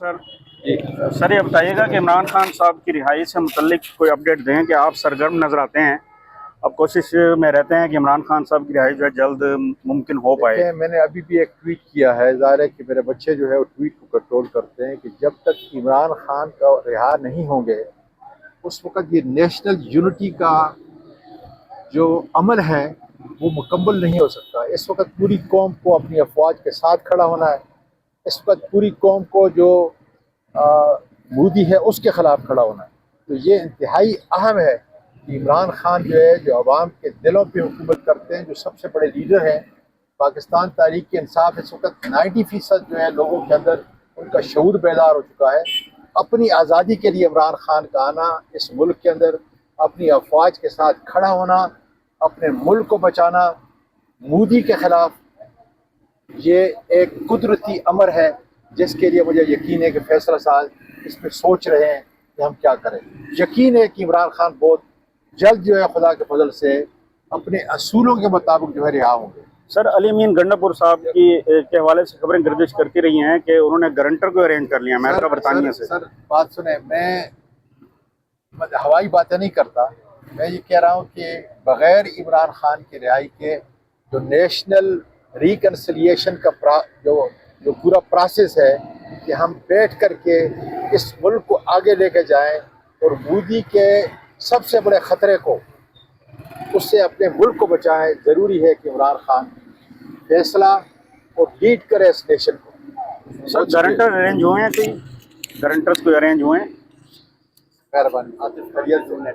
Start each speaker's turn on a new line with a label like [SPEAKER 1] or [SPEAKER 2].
[SPEAKER 1] Sir sir ये बताइएगा कि इमरान खान साहब की रिहाई से मुतल्लिक कोई अपडेट दें कि आप सरगर्म नज़र आते हैं, अब कोशिश में रहते हैं कि इमरान खान साहब की रिहाई जो है जल्द मुमकिन हो पाए।
[SPEAKER 2] देखिए, मैंने अभी भी एक ट्वीट किया है। ज़ाहिर है कि मेरे बच्चे जो है वो ट्वीट को कंट्रोल करते हैं कि जब तक इमरान खान का रिहा नहीं होंगे उस वक़्त ये नेशनल यूनिटी का जो अमल है वो मुकम्मल नहीं हो सकता। इस वक्त पूरी कौम को अपनी अफवाज के साथ खड़ा होना है। इस वक्त पूरी कौम को जो मोदी है उसके ख़िलाफ़ खड़ा होना है। तो ये इंतहाई अहम है कि इमरान खान जो है, जो आवाम के दिलों पे हुकूमत करते हैं, जो सबसे बड़े लीडर हैं, पाकिस्तान तहरीक इंसाफ इस वक्त 90% जो है लोगों के अंदर उनका शऊर बेदार हो चुका है। अपनी आज़ादी के लिए इमरान खान का आना, इस मुल्क के अंदर अपनी अफवाज के साथ खड़ा होना, अपने मुल्क को बचाना, मोदी के ख़िलाफ़, ये एक कुदरती अमर है जिसके लिए मुझे यकीन है कि फैसला साहब इस पर सोच रहे हैं कि हम क्या करें। यकीन है कि इमरान खान बहुत जल्द जो है खुदा के फजल से अपने असूलों के मुताबिक जो है रिहा होंगे।
[SPEAKER 1] सर अली अमीन गंडापुर साहब के हवाले से खबरें गर्दिश करती रही हैं कि उन्होंने गारंटर को अरेंज कर लिया अमेरिका बरतानिया से।
[SPEAKER 2] सर बात सुने, मैं हवाई बातें नहीं करता। मैं ये कह रहा हूँ कि बग़ैर इमरान खान की रिहाई के जो नेशनल रिकन्सिलिएशन का जो पूरा प्रोसेस है कि हम बैठ कर के इस मुल्क को आगे लेके जाएं और मोदी के सबसे बड़े ख़तरे को उससे अपने मुल्क को बचाएं, ज़रूरी है कि इमरान खान फैसला और लीड करे इस नेशन को।
[SPEAKER 1] सर गारंटर अरेंज हुए हैं, कोई गारंटर्स कोई अरेंज हुए हैं?
[SPEAKER 2] मेहरबानी।